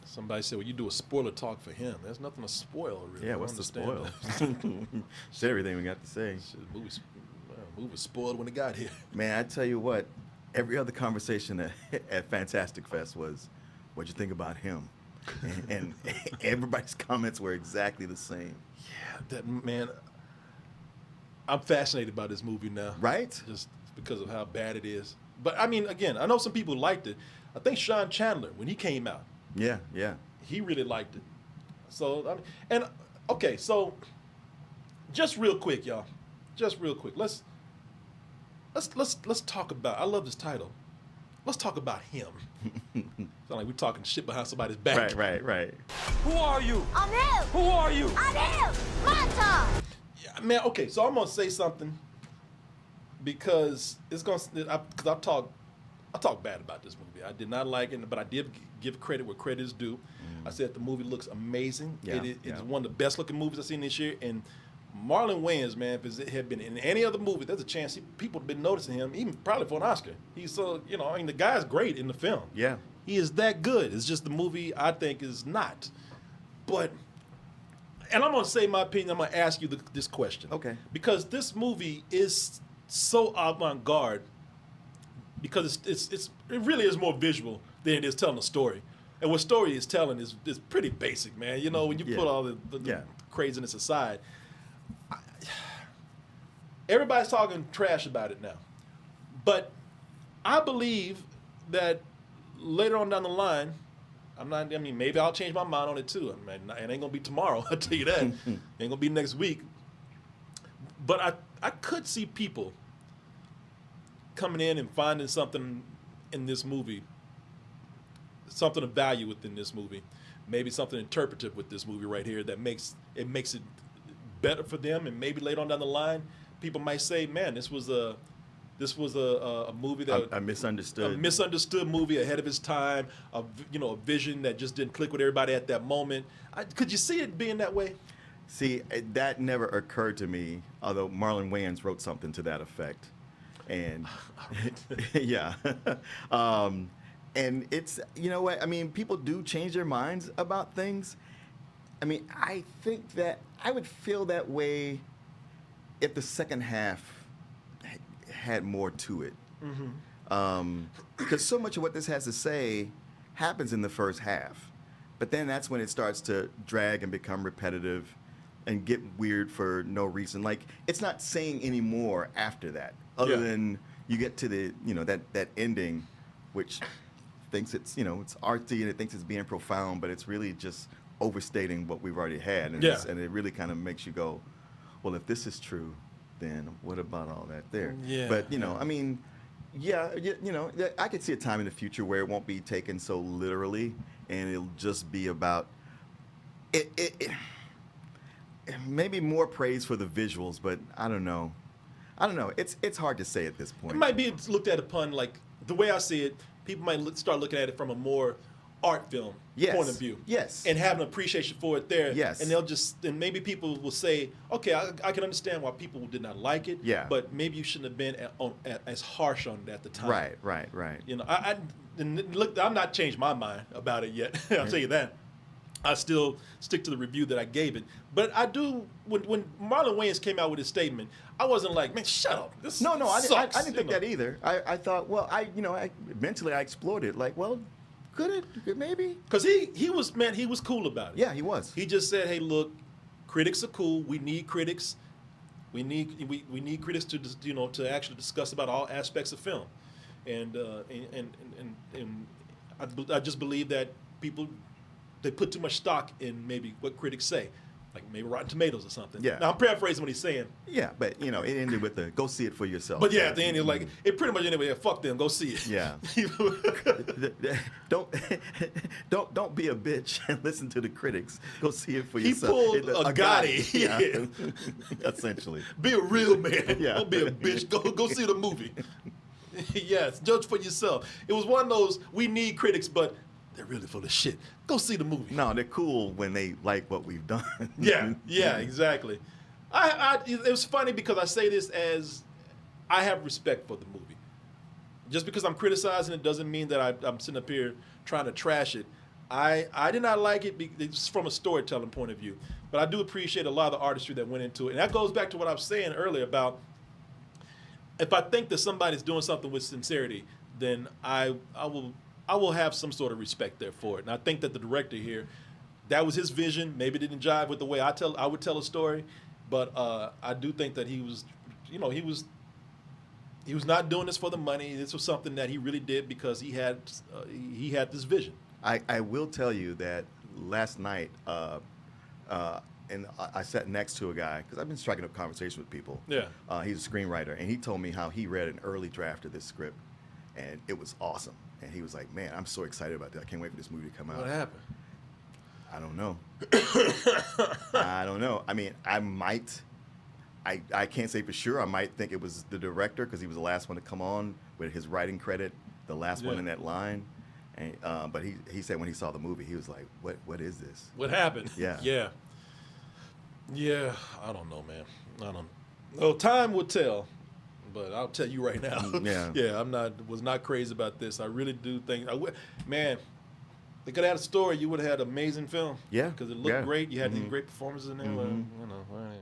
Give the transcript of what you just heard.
Somebody said, well, you do a spoiler talk for him. There's nothing to spoil, really. Yeah, I don't what's the understand spoil? that. Shit, everything we got to say. Shit, movie was spoiled when it got here. Man, I tell you what, every other conversation at Fantastic Fest was, what'd you think about him? And everybody's comments were exactly the same. Yeah, that man. I'm fascinated by this movie now. Right? Just because of how bad it is. But I mean, again, I know some people liked it. I think Sean Chandler, when he came out, Yeah, yeah. he really liked it. So I mean, and okay, so just real quick, y'all. Just real quick. Let's talk about. I love this title. Let's talk about him. Sound like we're talking shit behind somebody's back. Right. Who are you? I'm him. Who are you? I'm him. Montage. Yeah, man. Okay, so I'm gonna say something because it's gonna. Because I talk bad about this movie. I did not like it, but I did give credit where credit is due. I said the movie looks amazing. Yeah, It's one of the best looking movies I've seen this year. And Marlon Wayans, man, if it had been in any other movie, there's a chance people have been noticing him, even probably for an Oscar. He's so, I mean, the guy's great in the film. Yeah. He is that good. It's just the movie I think is not. But, and I'm going to say my opinion. I'm going to ask you this question. Okay. Because this movie is so avant-garde because it really is more visual than it is telling a story. And what story is telling is pretty basic, man. When you put all the craziness aside, everybody's talking trash about it now. But I believe that later on down the line, maybe I'll change my mind on it too. I mean, it ain't gonna be tomorrow, I'll tell you that. It ain't gonna be next week. But I could see people coming in and finding something in this movie, something of value within this movie, maybe something interpretive with this movie right here that makes it better for them, and maybe later on down the line, people might say, "Man, this was a movie that a misunderstood movie ahead of its time, a vision that just didn't click with everybody at that moment." Could you see it being that way? See, that never occurred to me, although Marlon Wayans wrote something to that effect. And yeah. And it's, you know what, I mean, people do change their minds about things. I mean, I think that I would feel that way if the second half had more to it. Because so much of what this has to say happens in the first half. But then that's when it starts to drag and become repetitive and get weird for no reason. Like, it's not saying any more after that, other than you get to the, that ending, which thinks it's, it's artsy and it thinks it's being profound, but it's really just overstating what we've already had. And, and it really kind of makes you go, well, if this is true, then what about all that there? Yeah. But, I mean, I could see a time in the future where it won't be taken so literally, and it'll just be about it maybe more praise for the visuals, but I don't know. It's hard to say at this point. It might be looked at upon, like, the way I see it, people might start looking at it from a more art film point of view. Yes. And have an appreciation for it there. Yes. And maybe people will say, okay, I can understand why people did not like it. Yeah. But maybe you shouldn't have been as harsh on it at the time. Right. Look, I'm not changed my mind about it yet. I'll tell you that. I still stick to the review that I gave it. But I do, when Marlon Wayans came out with his statement, I wasn't like, man, shut up. This No, I sucks, didn't think that either. I thought, well, mentally I explored it. Like, well, could it? Maybe. Because he was cool about it. Yeah, he was. He just said, hey, look, critics are cool. We need critics. We need critics to to actually discuss about all aspects of film. And I just believe that people, they put too much stock in maybe what critics say, like maybe Rotten Tomatoes or something. Yeah. Now I'm paraphrasing what he's saying. Yeah, but it ended with the go see it for yourself. But yeah, at the end, it pretty much ended with, fuck them, go see it. Yeah. don't be a bitch and listen to the critics. Go see it for yourself. He pulled a Gotti. Yeah. Essentially. Be a real man. Yeah. Don't be a bitch. Go see the movie. Yes, judge for yourself. It was one of those, we need critics, but they're really full of shit. Go see the movie. No, they're cool when they like what we've done. Yeah, exactly. It was funny because I say this as I have respect for the movie. Just because I'm criticizing it doesn't mean that I'm sitting up here trying to trash it. I did not like it it's from a storytelling point of view, but I do appreciate a lot of the artistry that went into it, and that goes back to what I was saying earlier about if I think that somebody's doing something with sincerity, then I will have some sort of respect there for it, and I think that the director here, that was his vision. Maybe it didn't jive with the way I would tell a story, but I do think that he was, he was not doing this for the money. This was something that he really did because he had this vision. I will tell you that last night, and I sat next to a guy, because I've been striking up conversation with people. Yeah. He's a screenwriter, and he told me how he read an early draft of this script, and it was awesome. And he was like, man, I'm so excited about that. I can't wait for this movie to come out. What happened? I don't know. I don't know. I mean, I can't say for sure. I might think it was the director because he was the last one to come on with his writing credit, the last one in that line. And, but he said when he saw the movie, he was like, what is this? What happened? Yeah. Yeah, I don't know, man. I don't. Well, time will tell, but I'll tell you right now. Yeah. Was not crazy about this. I really do think, man, they could have had a story. You would have had an amazing film. Yeah. Because it looked great. You had these great performances in there. Mm-hmm. Well, anyway.